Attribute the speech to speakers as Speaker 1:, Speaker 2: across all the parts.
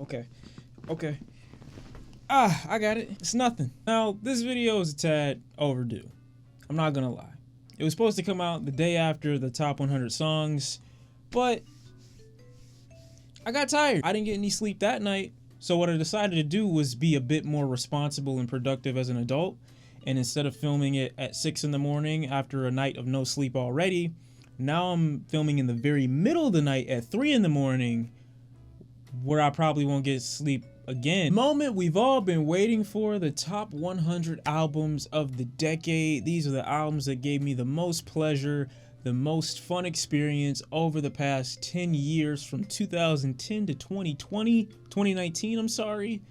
Speaker 1: Okay. Okay. Ah, I got it. It's nothing. Now, this video is a tad overdue. I'm not gonna lie. It was supposed to come out the day after the top 100 songs, but I got tired. I didn't get any sleep that night, so what I decided to do was be a bit more responsible and productive as an adult, and instead of filming it at 6 in the morning after a night of no sleep already, now I'm filming in the very middle of the night at 3 in the morning, where I probably won't get sleep again. Moment we've all been waiting for, the top 100 albums of the decade. These are the albums that gave me the most pleasure, the most fun experience over the past 10 years, from 2010 to 2019, I'm sorry.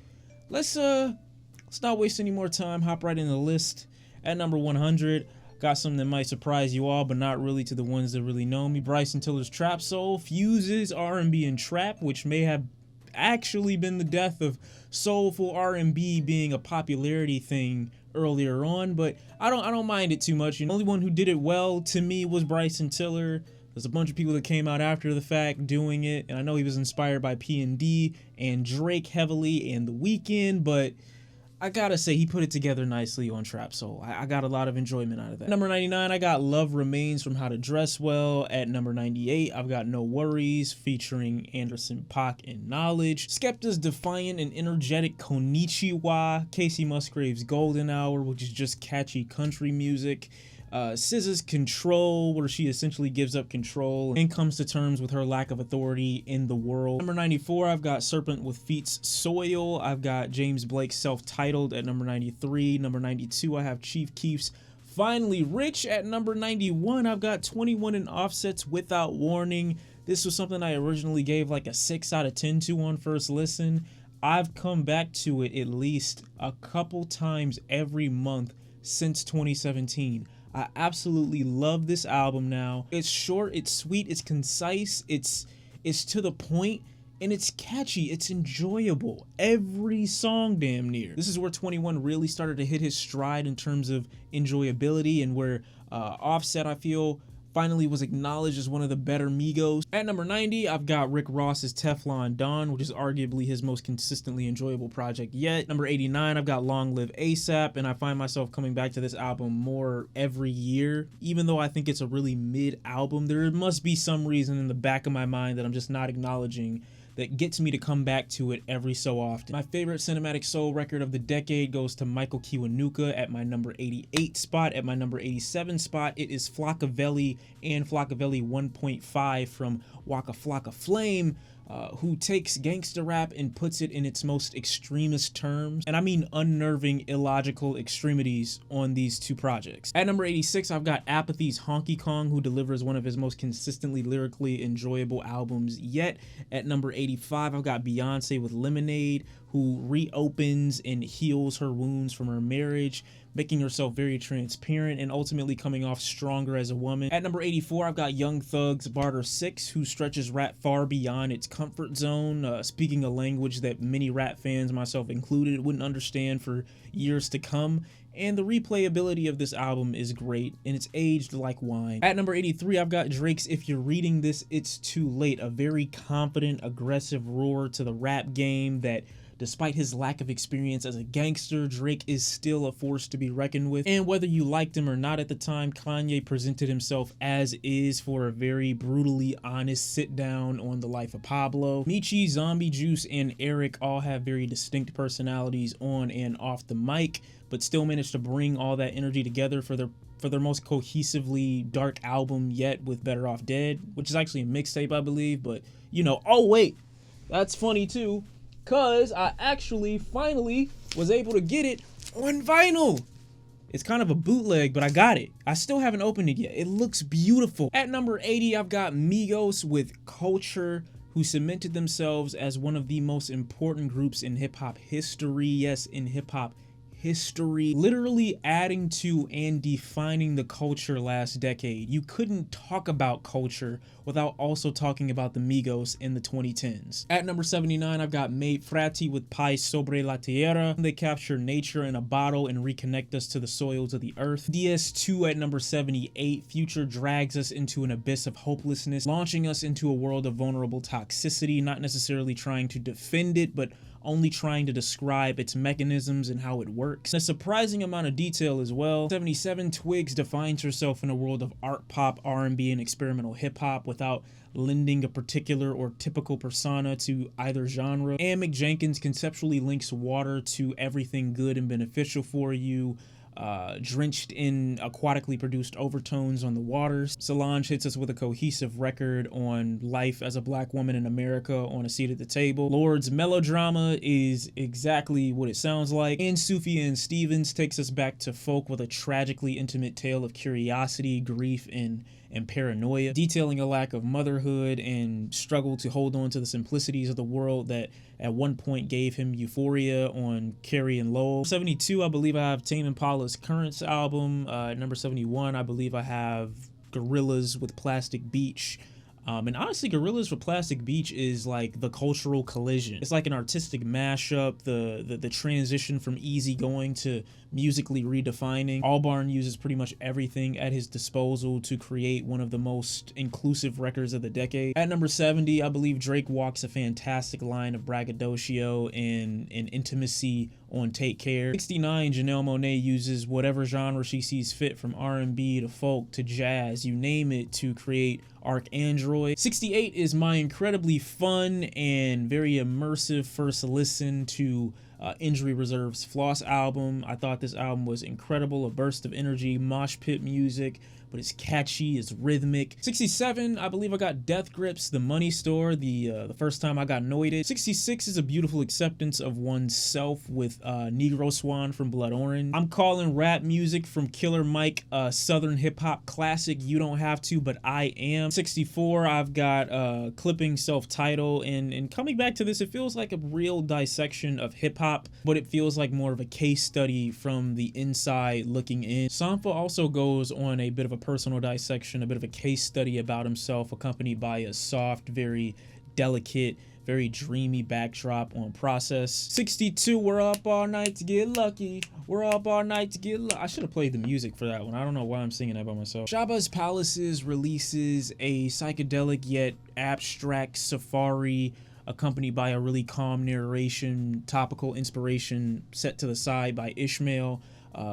Speaker 1: Let's not waste any more time, hop right in the list. At number 100, got something that might surprise you all, but not really to the ones that really know me. Bryson Tiller's Trap Soul fuses R&B and trap, which may have actually been the death of soulful R&B being a popularity thing earlier on, but I don't mind it too much. The only one who did it well to me was Bryson Tiller. There's a bunch of people that came out after the fact doing it, and I know he was inspired by P&D and Drake heavily and The Weeknd, but I gotta say he put it together nicely on Trap Soul. I got a lot of enjoyment out of that. Number 99, I got Love Remains from How to Dress Well. At number 98, I've got No Worries featuring Anderson .Paak and Knowledge. Skepta's defiant and energetic Konnichiwa. Casey Musgrave's Golden Hour, which is just catchy country music. SZA's Control, where she essentially gives up control and comes to terms with her lack of authority in the world. Number 94, I've got Serpentwithfeet's Soil. I've got James Blake's Self-Titled at number 93. Number 92, I have Chief Keef's Finally Rich. At number 91, I've got 21 and Offset's Without Warning. This was something I originally gave like a 6 out of 10 to on first listen. I've come back to it at least a couple times every month since 2017. I absolutely love this album now. It's short, it's sweet, it's concise, it's to the point, and it's catchy, it's enjoyable. Every song damn near. This is where 21 really started to hit his stride in terms of enjoyability, and where Offset, I feel, finally was acknowledged as one of the better Migos. At number 90, I've got Rick Ross's Teflon Don, which is arguably his most consistently enjoyable project yet. Number 89, I've got Long Live ASAP, and I find myself coming back to this album more every year. Even though I think it's a really mid album, there must be some reason in the back of my mind that I'm just not acknowledging that gets me to come back to it every so often. My favorite cinematic soul record of the decade goes to Michael Kiwanuka at my number 88 spot. At my number 87 spot, it is Flockaveli and Flockaveli 1.5 from Waka Flocka Flame, who takes gangster rap and puts it in its most extremist terms, and I mean unnerving, illogical extremities on these two projects. At number 86, I've got Apathy's Honky Kong, who delivers one of his most consistently lyrically enjoyable albums yet. At number 85, I've got Beyonce with Lemonade, who reopens and heals her wounds from her marriage, making herself very transparent and ultimately coming off stronger as a woman. At number 84, I've got Young Thug's Barter 6, who stretches rap far beyond its comfort zone, speaking a language that many rap fans, myself included, wouldn't understand for years to come. And the replayability of this album is great, and it's aged like wine. At number 83, I've got Drake's If You're Reading This, It's Too Late, a very confident, aggressive roar to the rap game that, despite his lack of experience as a gangster, Drake is still a force to be reckoned with. And whether you liked him or not at the time, Kanye presented himself as is for a very brutally honest sit down on the life of Pablo. Michi, Zombie Juice, and Eric all have very distinct personalities on and off the mic, but still managed to bring all that energy together for their most cohesively dark album yet, with Better Off Dead, which is actually a mixtape, I believe, but you know, oh wait, that's funny too, cause I actually finally was able to get it on vinyl. It's kind of a bootleg, but I got it. I still haven't opened it yet. It looks beautiful. At number 80, I've got Migos with Culture, who cemented themselves as one of the most important groups in hip-hop history. Yes, in hip-hop history, literally adding to and defining the culture last decade. You couldn't talk about culture without also talking about the Migos in the 2010s. At number 79, I've got Pratt with Pais Sobre la Tierra. They capture nature in a bottle and reconnect us to the soils of the earth. DS2 at number 78, Future drags us into an abyss of hopelessness, launching us into a world of vulnerable toxicity, not necessarily trying to defend it, but only trying to describe its mechanisms and how it works. A surprising amount of detail as well. 77, Twigs defines herself in a world of art pop, R&B, and experimental hip-hop without lending a particular or typical persona to either genre. And Mick Jenkins conceptually links water to everything good and beneficial for you, drenched in aquatically produced overtones on the waters. Solange hits us with a cohesive record on life as a black woman in America on a seat at the table. Lord's melodrama is exactly what it sounds like. And Sufjan Stevens takes us back to folk with a tragically intimate tale of curiosity, grief, and paranoia, detailing a lack of motherhood and struggle to hold on to the simplicities of the world that at one point gave him euphoria on Carrie and Lowell. 72, I believe I have Tame Impala's Currents album. Number 71, I believe I have Gorillaz with Plastic Beach. And honestly, Gorillaz with Plastic Beach is like the cultural collision. It's like an artistic mashup, the transition from easygoing to musically redefining. Albarn uses pretty much everything at his disposal to create one of the most inclusive records of the decade. At number 70, I believe Drake walks a fantastic line of braggadocio and intimacy on Take Care. 69, Janelle Monáe uses whatever genre she sees fit, from R&B to folk to jazz, you name it, to create Arcandroid. 68 is my incredibly fun and very immersive first listen to Injury Reserve's Floss album. I thought this album was incredible, a burst of energy, mosh pit music, but it's catchy, it's rhythmic. 67, I believe I got Death Grips, The Money Store, the first time I got noited. 66 is a beautiful acceptance of oneself with Negro Swan from Blood Orange. I'm calling rap music from Killer Mike Southern hip hop classic, You Don't Have To, But I Am. 64, I've got Clipping Self-Title, and coming back to this, it feels like a real dissection of hip hop, but it feels like more of a case study from the inside looking in. Sampha also goes on a bit of a personal dissection, a bit of a case study about himself, accompanied by a soft, very delicate, very dreamy backdrop on Process. 62, we're up all night to get lucky. We're up all night to get lucky. I should have played the music for that one. I don't know why I'm singing that by myself. Shabazz Palaces releases a psychedelic yet abstract safari, accompanied by a really calm narration, topical inspiration set to the side by Ishmael,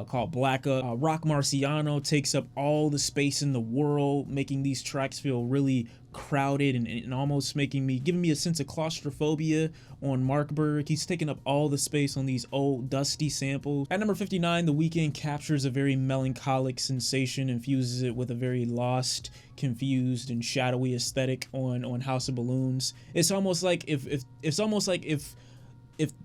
Speaker 1: called Blacka. Rock Marciano takes up all the space in the world, making these tracks feel really crowded and almost giving me a sense of claustrophobia on Markberg. He's taking up all the space on these old dusty samples. At number 59, The Weeknd captures a very melancholic sensation and fuses it with a very lost, confused, and shadowy aesthetic on House of Balloons. It's almost like if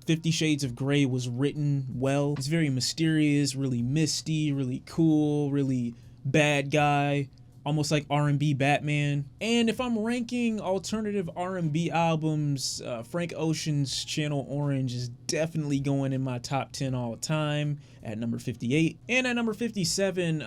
Speaker 1: 50 Shades of Grey was written well. It's very mysterious, really misty, really cool, really bad guy, almost like R&B Batman. And if I'm ranking alternative R&B albums, Frank Ocean's Channel Orange is definitely going in my top 10 all time at number 58. And at number 57,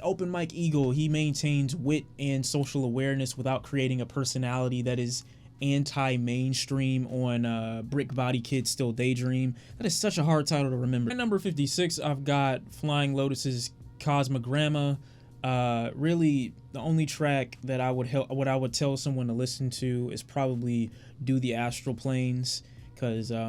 Speaker 1: Open Mike Eagle. He maintains wit and social awareness without creating a personality that is anti-mainstream on Brick Body Kid Still Daydream. That is such a hard title to remember. At number 56, I've got Flying Lotus's Cosmogramma. Really, the only track that I would tell someone to listen to is probably Do the Astral Planes, cause it's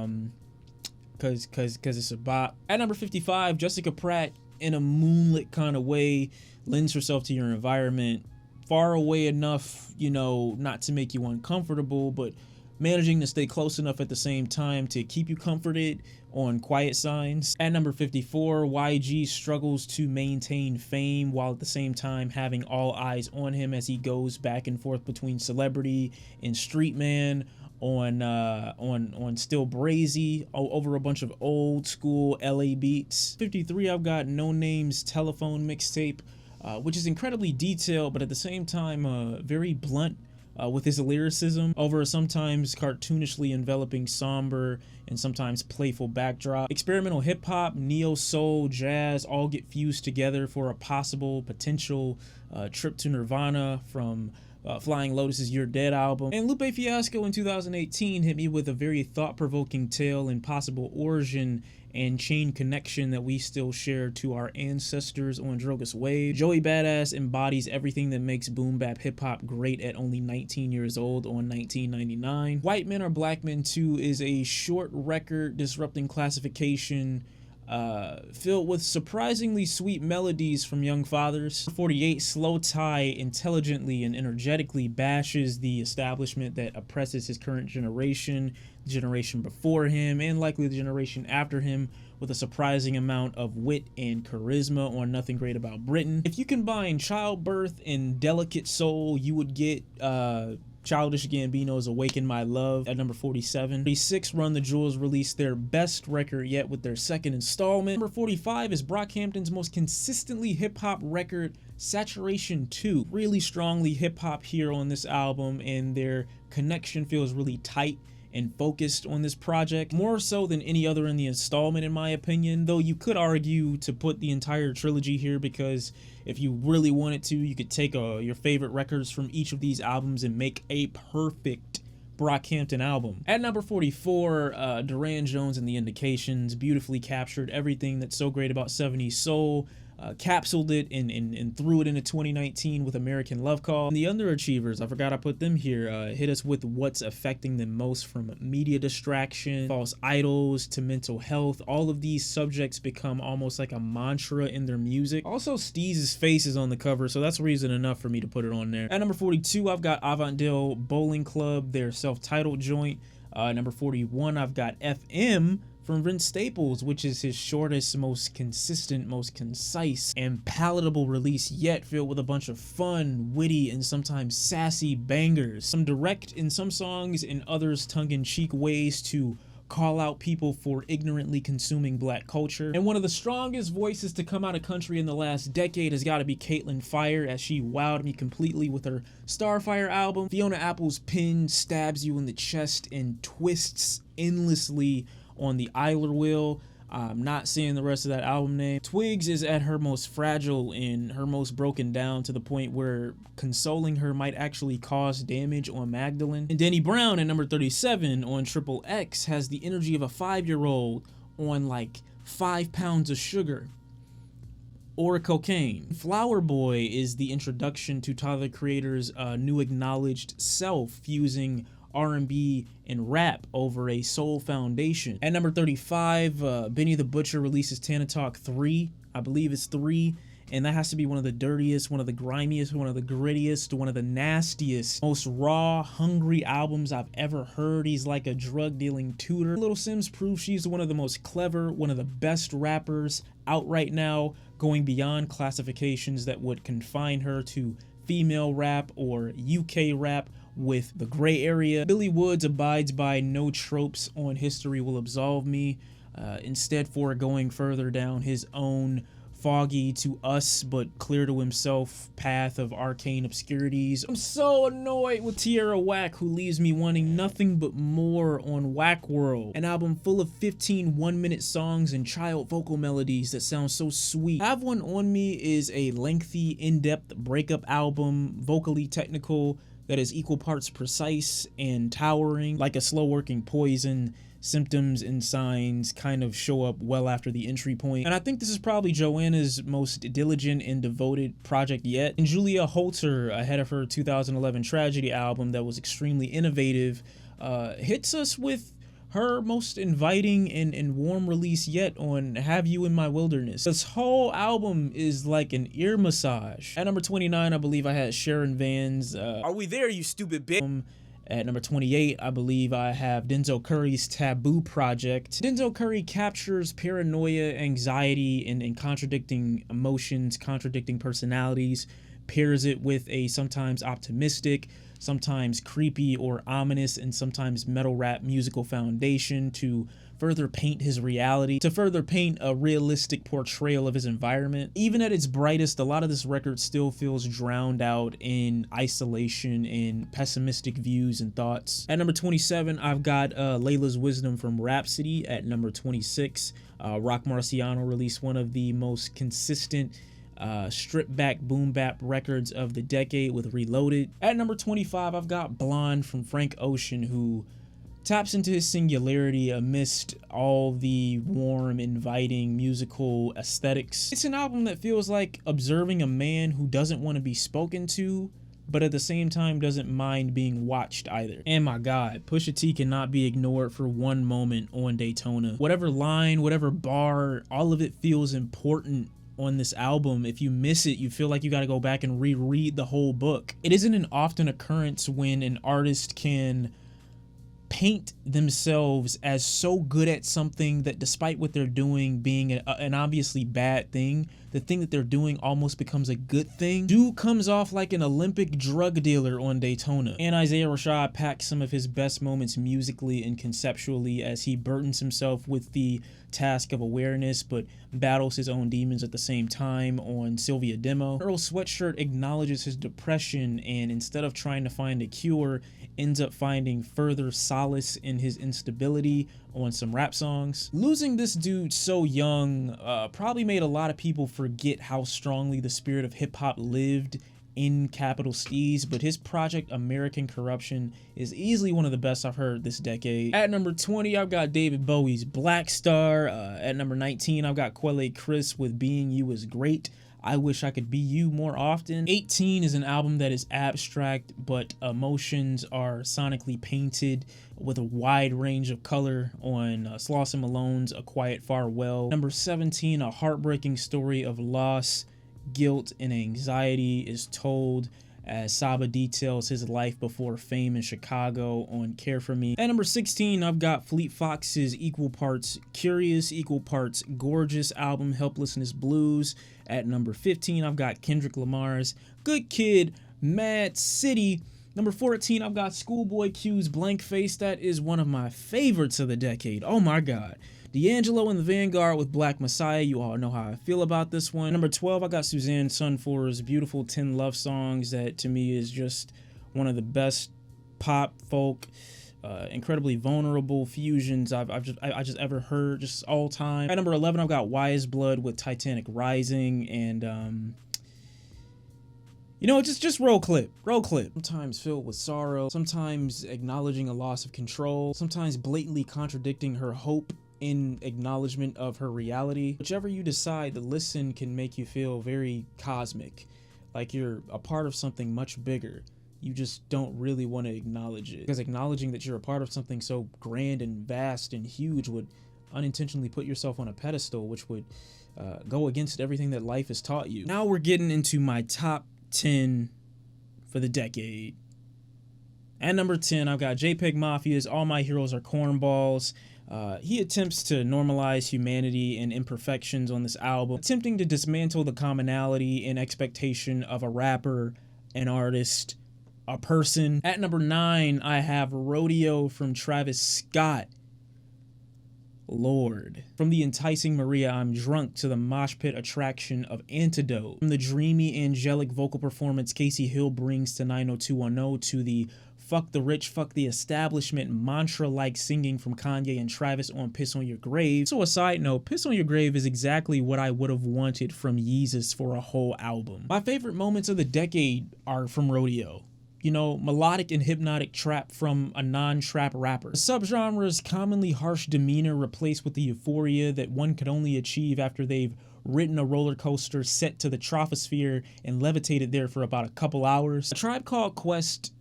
Speaker 1: a bop. At number 55, Jessica Pratt, in a moonlit kind of way, lends herself to your environment, far away enough, you know, not to make you uncomfortable, but managing to stay close enough at the same time to keep you comforted on Quiet Signs. At number 54, YG struggles to maintain fame while at the same time having all eyes on him as he goes back and forth between celebrity and street man on Still Brazy over a bunch of old school LA beats. 53, I've got Noname's Telefone mixtape, which is incredibly detailed, but at the same time very blunt, with his lyricism over a sometimes cartoonishly enveloping somber and sometimes playful backdrop. Experimental hip-hop, neo-soul, jazz all get fused together for a possible potential trip to Nirvana from Flying Lotus's You're Dead album. And Lupe Fiasco in 2018 hit me with a very thought-provoking tale and possible origin and chain connection that we still share to our ancestors on Drogas Wave. Joey Badass embodies everything that makes boom bap hip hop great at only 19 years old on 1999. White Men Are Black Men 2 is a short record disrupting classification filled with surprisingly sweet melodies from young fathers. 48 Slow Tie intelligently and energetically bashes the establishment that oppresses his current generation, the generation before him, and likely the generation after him, with a surprising amount of wit and charisma on Nothing Great About Britain. If you combine childbirth and delicate soul, you would get Childish Gambino's Awaken My Love at number 47. 46, Run the Jewels released their best record yet with their second installment. Number 45 is Brockhampton's most consistently hip-hop record, Saturation 2. Really strongly hip-hop here on this album, and their connection feels really tight and focused on this project, more so than any other in the installment in my opinion, though you could argue to put the entire trilogy here, because if you really wanted to, you could take your favorite records from each of these albums and make a perfect Brockhampton album. At number 44, Duran Jones and the Indications beautifully captured everything that's so great about 70s soul, capsuled it and threw it into 2019 with American Love Call. And the underachievers, I forgot I put them here, hit us with what's affecting them most, from media distraction, false idols, to mental health. All of these subjects become almost like a mantra in their music. Also, Steez's face is on the cover, so that's reason enough for me to put it on there. At number 42, I've got Avondale Bowling Club, their self-titled joint. Number 41, I've got FM from Vince Staples, which is his shortest, most consistent, most concise, and palatable release yet, filled with a bunch of fun, witty, and sometimes sassy bangers. Some direct in some songs, in others tongue-in-cheek ways to call out people for ignorantly consuming black culture. And one of the strongest voices to come out of country in the last decade has got to be Caitlin Fire, as she wowed me completely with her Starfire album. Fiona Apple's pen stabs you in the chest and twists endlessly on the Eiler wheel. I'm not seeing the rest of that album name. Twigs is at her most fragile and her most broken down, to the point where consoling her might actually cause damage on Magdalene. And Danny Brown at number 37 on Triple X has the energy of a 5-year-old on like 5 pounds of sugar or cocaine. Flower Boy is the introduction to Tyler the Creator's new acknowledged self, fusing R&B and rap over a soul foundation. At number 35, Benny the Butcher releases Tana Talk 3. I believe it's 3. And that has to be one of the dirtiest, one of the grimiest, one of the grittiest, one of the nastiest, most raw, hungry albums I've ever heard. He's like a drug-dealing tutor. Little Simz proves she's one of the most clever, one of the best rappers out right now, going beyond classifications that would confine her to female rap or UK rap with the gray area. Billy Woods abides by no tropes on History Will Absolve Me, instead foregoing further down his own foggy to us but clear to himself path of arcane obscurities. I'm so annoyed with Tierra Whack, who leaves me wanting nothing but more on Whack World, an album full of 15 one-minute songs and child vocal melodies that sound so sweet. Have One On Me is a lengthy, in-depth breakup album, vocally technical, that is equal parts precise and towering. Like a slow-working poison, symptoms and signs kind of show up well after the entry point. And I think this is probably Joanna's most diligent and devoted project yet. And Julia Holter, ahead of her 2011 Tragedy album that was extremely innovative, hits us with her most inviting and warm release yet on Have You in My Wilderness. This whole album is like an ear massage. At number 29, I believe I had Sharon Van's Are We There, You Stupid Bitch? At number 28, I believe I have Denzel Curry's Taboo Project. Denzel Curry captures paranoia, anxiety, and contradicting emotions, contradicting personalities pairs it with a sometimes optimistic, sometimes creepy or ominous, and sometimes metal rap musical foundation to further paint his reality, to further paint a realistic portrayal of his environment. Even at its brightest, a lot of this record still feels drowned out in isolation and pessimistic views and thoughts. At number 27, I've got Layla's Wisdom from Rhapsody. At number 26, Rock Marciano released one of the most consistent stripped back boom bap records of the decade with Reloaded. At number 25, I've got Blonde from Frank Ocean, who taps into his singularity amidst all the warm, inviting musical aesthetics. It's an album that feels like observing a man who doesn't want to be spoken to, but at the same time doesn't mind being watched either. And my God, Pusha T cannot be ignored for one moment on Daytona. Whatever line, whatever bar, all of it feels important on this album. If you miss it, you feel like you got to go back and reread the whole book. It isn't an often occurrence when an artist can paint themselves as so good at something that despite what they're doing being an obviously bad thing, the thing that they're doing almost becomes a good thing. Dude comes off like an Olympic drug dealer on Daytona. And Isaiah Rashad packs some of his best moments musically and conceptually as he burdens himself with the task of awareness but battles his own demons at the same time on Sylvia Demo. Earl Sweatshirt acknowledges his depression and instead of trying to find a cure, ends up finding further solace in his instability on some rap songs. Losing this dude so young probably made a lot of people forget how strongly the spirit of hip-hop lived in Capital Steez, but his project American Corruption is easily one of the best I've heard this decade. At number 20, I've got David Bowie's Black Star. At number 19, I've got Quelle Chris with Being You Is Great. I Wish I Could Be You More Often. 18 is an album that is abstract, but emotions are sonically painted with a wide range of color on Slauson Malone's A Quiet Farewell. Number 17, a heartbreaking story of loss, guilt, and anxiety is told as Saba details his life before fame in Chicago on Care For Me. At number 16, I've got Fleet Fox's equal parts curious, equal parts gorgeous album Helplessness Blues. At number 15, I've got Kendrick Lamar's Good Kid, Mad City. Number 14, I've got Schoolboy Q's Blank Face. That is one of my favorites of the decade. Oh my God. D'Angelo and the Vanguard with Black Messiah. You all know how I feel about this one. Number 12, I got Suzanne Sunfor's Beautiful 10 Love Songs. That to me is just one of the best pop, folk, incredibly vulnerable fusions I've just ever heard, just all time. At number 11, I've got Wise Blood with Titanic Rising, and you know, just roll clip. Sometimes filled with sorrow, sometimes acknowledging a loss of control, sometimes blatantly contradicting her hope in acknowledgement of her reality. Whichever you decide, the listen can make you feel very cosmic, like you're a part of something much bigger. You just don't really want to acknowledge it, because acknowledging that you're a part of something so grand and vast and huge would unintentionally put yourself on a pedestal, which would go against everything that life has taught you. Now we're getting into my top 10 for the decade. At number 10, I've got JPEG Mafia's All My Heroes Are Cornballs. He attempts to normalize humanity and imperfections on this album, attempting to dismantle the commonality and expectation of a rapper, an artist, a person. At number 9, I have Rodeo from Travis Scott. Lord. From the enticing Maria I'm Drunk to the mosh pit attraction of Antidote. From the dreamy angelic vocal performance Casey Hill brings to 90210 to the fuck the rich, fuck the establishment mantra-like singing from Kanye and Travis on Piss on Your Grave. So a side note, Piss on Your Grave is exactly what I would have wanted from Yeezus for a whole album. My favorite moments of the decade are from Rodeo. You know, melodic and hypnotic trap from a non-trap rapper. The subgenre's commonly harsh demeanor replaced with the euphoria that one could only achieve after they've ridden a roller coaster set to the troposphere and levitated there for about a couple hours. A Tribe Called Quest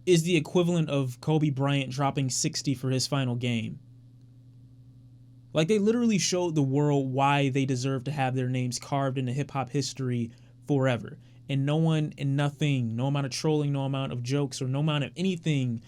Speaker 1: is the equivalent of Kobe Bryant dropping 60 for his final game. Like, they literally showed the world why they deserve to have their names carved into hip-hop history forever. And no one and nothing, no amount of trolling, no amount of jokes, or no amount of anything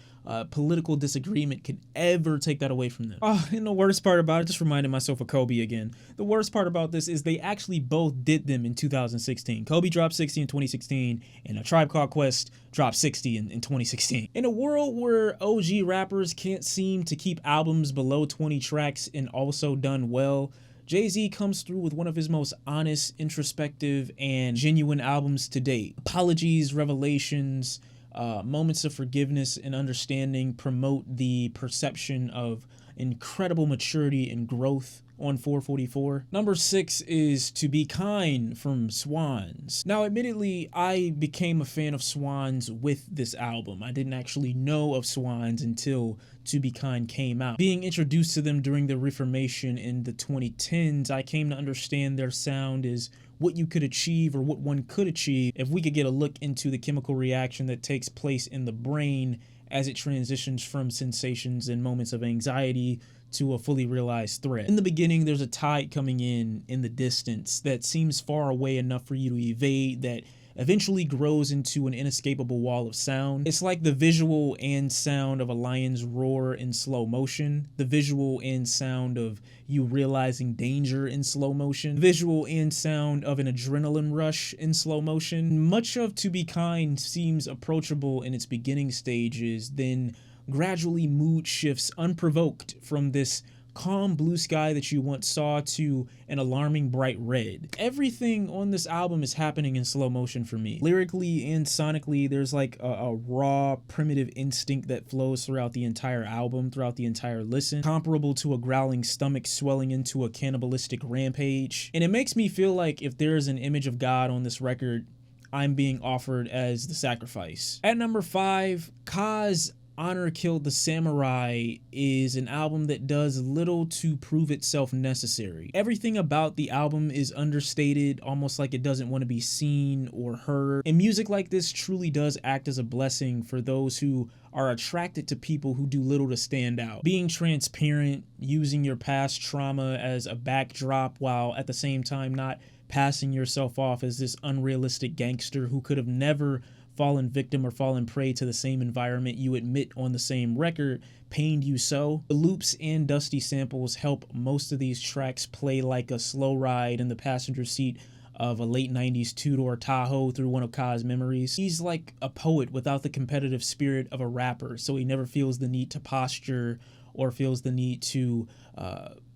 Speaker 1: political disagreement could ever take that away from them. Oh, and the worst part about it, just reminded myself of Kobe again. The worst part about this is they actually both did them in 2016. Kobe dropped 60 in 2016, and A Tribe Called Quest dropped 60 in 2016. In a world where OG rappers can't seem to keep albums below 20 tracks and also done well, Jay-Z comes through with one of his most honest, introspective, and genuine albums to date. Apologies, revelations, moments of forgiveness and understanding promote the perception of incredible maturity and growth on 444. Number 6 is To Be Kind from Swans. Now, admittedly, I became a fan of Swans with this album. I didn't actually know of Swans until To Be Kind came out. Being introduced to them during the Reformation in the 2010s, I came to understand their sound is what you could achieve, or what one could achieve, if we could get a look into the chemical reaction that takes place in the brain as it transitions from sensations and moments of anxiety to a fully realized threat. In the beginning, there's a tide coming in the distance that seems far away enough for you to evade, that eventually grows into an inescapable wall of sound. It's like the visual and sound of a lion's roar in slow motion, the visual and sound of you realizing danger in slow motion, visual and sound of an adrenaline rush in slow motion. Much of To Be Kind seems approachable in its beginning stages, then gradually mood shifts unprovoked from this calm blue sky that you once saw to an alarming bright red. Everything on this album is happening in slow motion for me. Lyrically and sonically, there's like a raw, primitive instinct that flows throughout the entire album, throughout the entire listen, comparable to a growling stomach swelling into a cannibalistic rampage. And it makes me feel like if there is an image of God on this record, I'm being offered as the sacrifice. At number 5, Ka's Honor Killed the Samurai is an album that does little to prove itself necessary. Everything about the album is understated, almost like it doesn't want to be seen or heard. And music like this truly does act as a blessing for those who are attracted to people who do little to stand out. Being transparent, using your past trauma as a backdrop while at the same time not passing yourself off as this unrealistic gangster who could have never fallen victim or fallen prey to the same environment you admit on the same record pained you so. The loops and dusty samples help most of these tracks play like a slow ride in the passenger seat of a late 90s two-door Tahoe through one of Ka's memories. He's like a poet without the competitive spirit of a rapper, so he never feels the need to posture or feels the need to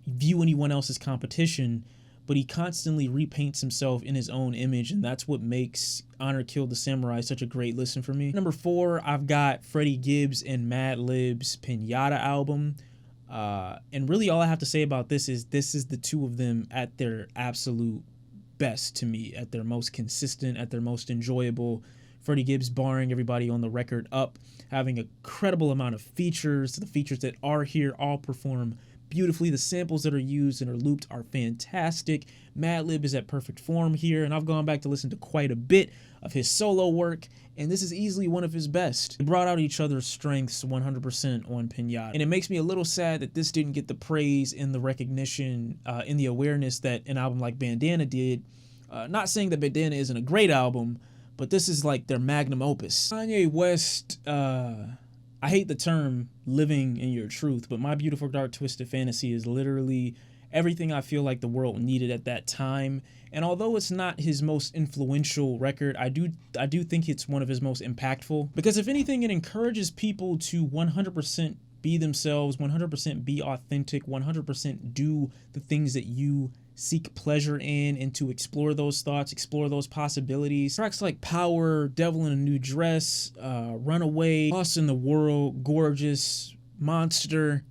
Speaker 1: view anyone else's competition, but he constantly repaints himself in his own image, and that's what makes Honor Killed the Samurai such a great listen for me. Number 4, I've got Freddie Gibbs and Madlib's Pinata album. And really all I have to say about this is the two of them at their absolute best to me, at their most consistent, at their most enjoyable. Freddie Gibbs barring everybody on the record up, having a credible amount of features. The features that are here all perform beautifully. The samples that are used and are looped are fantastic. Madlib is at perfect form here, and I've gone back to listen to quite a bit of his solo work, and this is easily one of his best. They brought out each other's strengths 100% on Pinata, and it makes me a little sad that this didn't get the praise and the recognition and the awareness that an album like Bandana did. Not saying that Bandana isn't a great album, but this is like their magnum opus. Kanye West, I hate the term living in your truth, but My Beautiful Dark Twisted Fantasy is literally everything I feel like the world needed at that time. And although it's not his most influential record, I do think it's one of his most impactful, because if anything, it encourages people to 100% be themselves, 100% be authentic, 100% do the things that you seek pleasure in, and to explore those thoughts, explore those possibilities. Tracks like Power, Devil in a New Dress, Runaway, Lost in the World, Gorgeous, Monster.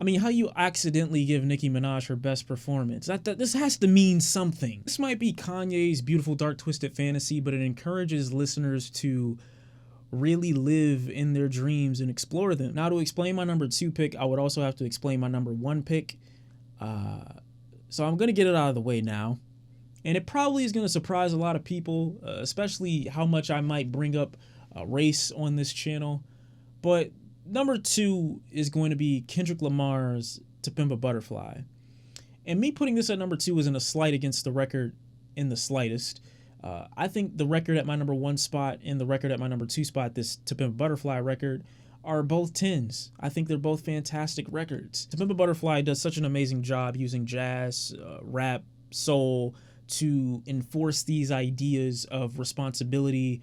Speaker 1: I mean, how you accidentally give Nicki Minaj her best performance? This has to mean something. This might be Kanye's Beautiful Dark Twisted Fantasy, but it encourages listeners to really live in their dreams and explore them. Now, to explain my number 2 pick, I would also have to explain my number 1 pick. So I'm going to get it out of the way now. And it probably is going to surprise a lot of people, especially how much I might bring up race on this channel. But number 2 is going to be Kendrick Lamar's To Pimp a Butterfly. And me putting this at number 2 isn't a slight against the record in the slightest. I think the record at my number 1 spot and the record at my number 2 spot, this To Pimp a Butterfly record, are both 10s. I think they're both fantastic records. To Pimp a Butterfly does such an amazing job using jazz, rap, soul to enforce these ideas of responsibility,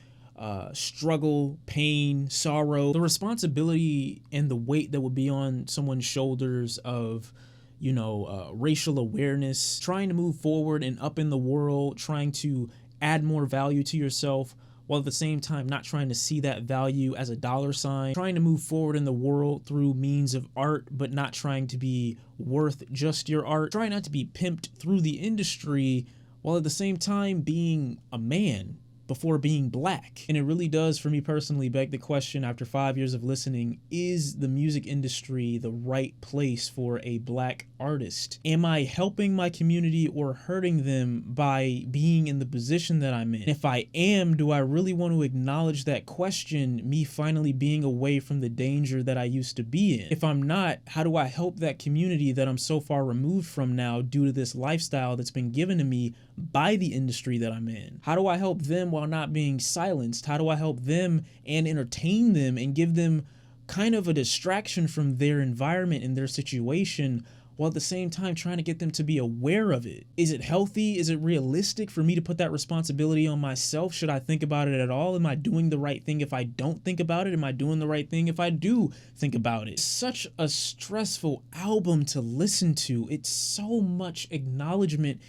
Speaker 1: struggle, pain, sorrow. The responsibility and the weight that would be on someone's shoulders of, you know, racial awareness, trying to move forward and up in the world, trying to add more value to yourself, while at the same time not trying to see that value as a dollar sign, trying to move forward in the world through means of art, but not trying to be worth just your art, trying not to be pimped through the industry, while at the same time being a man before being black. And it really does, for me personally, beg the question after 5 years of listening, is the music industry the right place for a black artist? Am I helping my community or hurting them by being in the position that I'm in? If I am, do I really want to acknowledge that question, me finally being away from the danger that I used to be in? If I'm not, how do I help that community that I'm so far removed from now due to this lifestyle that's been given to me by the industry that I'm in? How do I help them while not being silenced? How do I help them and entertain them and give them kind of a distraction from their environment and their situation, while at the same time trying to get them to be aware of it? Is it healthy? Is it realistic for me to put that responsibility on myself? Should I think about it at all? Am I doing the right thing if I don't think about it? Am I doing the right thing if I do think about it? It's such a stressful album to listen to. It's so much acknowledgement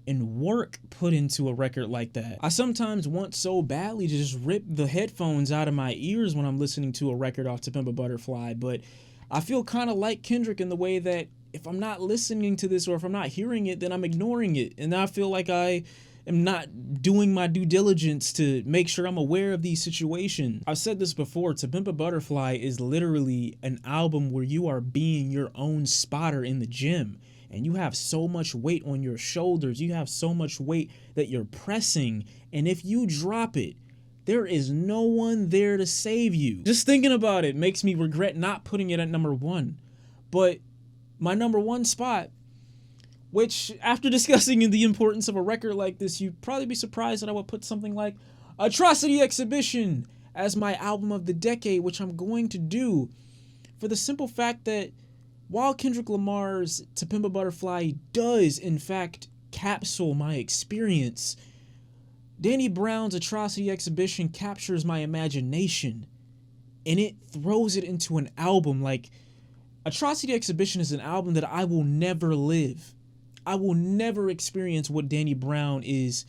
Speaker 1: and work put into a record like that. I sometimes want so badly to just rip the headphones out of my ears when I'm listening to a record off To Pimp a Butterfly, but I feel kind of like Kendrick in the way that if I'm not listening to this or if I'm not hearing it, then I'm ignoring it. And I feel like I am not doing my due diligence to make sure I'm aware of these situations. I've said this before, To Pimp a Butterfly is literally an album where you are being your own spotter in the gym. And you have so much weight on your shoulders. You have so much weight that you're pressing. And if you drop it, there is no one there to save you. Just thinking about it makes me regret not putting it at number 1. But my number 1 spot, which after discussing the importance of a record like this, you'd probably be surprised that I would put something like Atrocity Exhibition as my album of the decade, which I'm going to do for the simple fact that while Kendrick Lamar's To Pimp a Butterfly does, in fact, capsule my experience, Danny Brown's Atrocity Exhibition captures my imagination, and it throws it into an album. Like, Atrocity Exhibition is an album that I will never live. I will never experience what Danny Brown is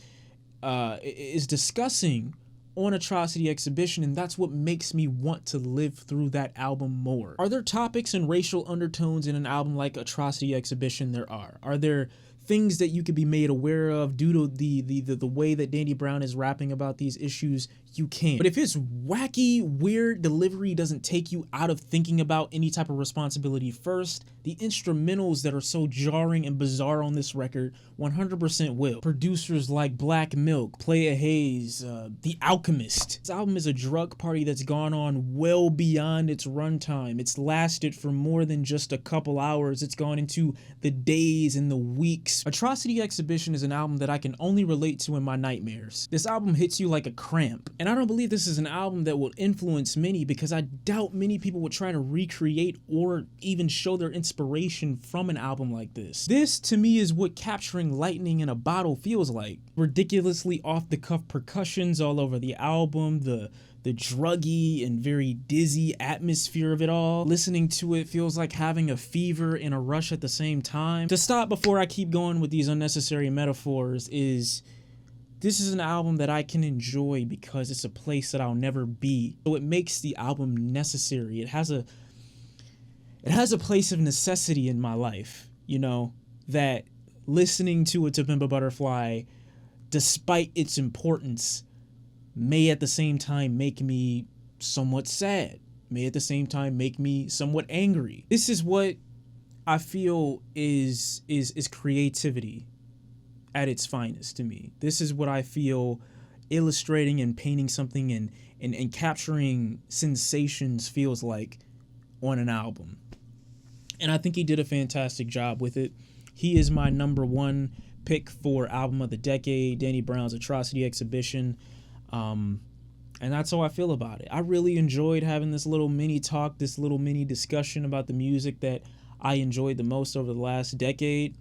Speaker 1: discussing on Atrocity Exhibition, and that's what makes me want to live through that album more. Are there topics and racial undertones in an album like Atrocity Exhibition? There are. Are there things that you could be made aware of due to the way that Danny Brown is rapping about these issues? You can. But if his wacky, weird delivery doesn't take you out of thinking about any type of responsibility first, the instrumentals that are so jarring and bizarre on this record 100% will. Producers like Black Milk, Playa Hayes, The Alchemist. This album is a drug party that's gone on well beyond its runtime. It's lasted for more than just a couple hours. It's gone into the days and the weeks. Atrocity Exhibition is an album that I can only relate to in my nightmares. This album hits you like a cramp. And I don't believe this is an album that will influence many, because I doubt many people would try to recreate or even show their inspiration from an album like this. This, to me, is what capturing lightning in a bottle feels like. Ridiculously off-the-cuff percussions all over the album, the druggy and very dizzy atmosphere of it all. Listening to it feels like having a fever and a rush at the same time. To stop before I keep going with these unnecessary metaphors is, this is an album that I can enjoy because it's a place that I'll never be. So it makes the album necessary. It has a place of necessity in my life, you know, that listening to it To Pimp a Butterfly, despite its importance, may at the same time make me somewhat sad, may at the same time make me somewhat angry. This is what I feel is creativity at its finest to me. This is what I feel illustrating and painting something and capturing sensations feels like on an album. And I think he did a fantastic job with it. He is my number 1 pick for album of the decade, Danny Brown's Atrocity Exhibition. And that's how I feel about it. I really enjoyed having this little mini talk, this little mini discussion about the music that I enjoyed the most over the last decade.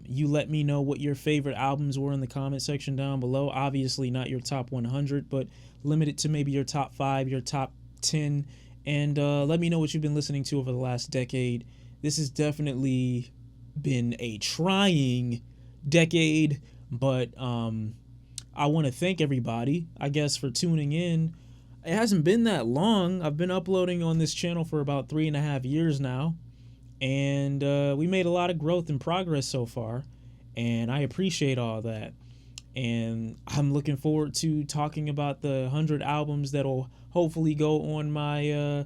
Speaker 1: You let me know what your favorite albums were in the comment section down below. Obviously not your top 100, but limit it to maybe your top 5, your top 10. And let me know what you've been listening to over the last decade. This has definitely been a trying decade, but I want to thank everybody, I guess, for tuning in. It hasn't been that long. I've been uploading on this channel for about 3.5 years now, and we made a lot of growth and progress so far, and I appreciate all that. And I'm looking forward to talking about the 100 albums that'll hopefully go on my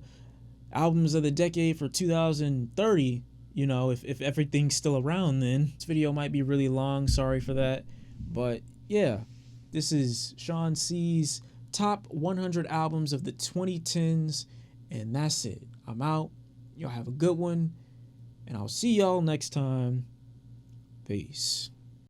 Speaker 1: albums of the decade for 2030, you know, if everything's still around then. This video might be really long, sorry for that, but yeah. This is Shawn C's top 100 albums of the 2010s, and that's it. I'm out. Y'all have a good one, and I'll see y'all next time. Peace.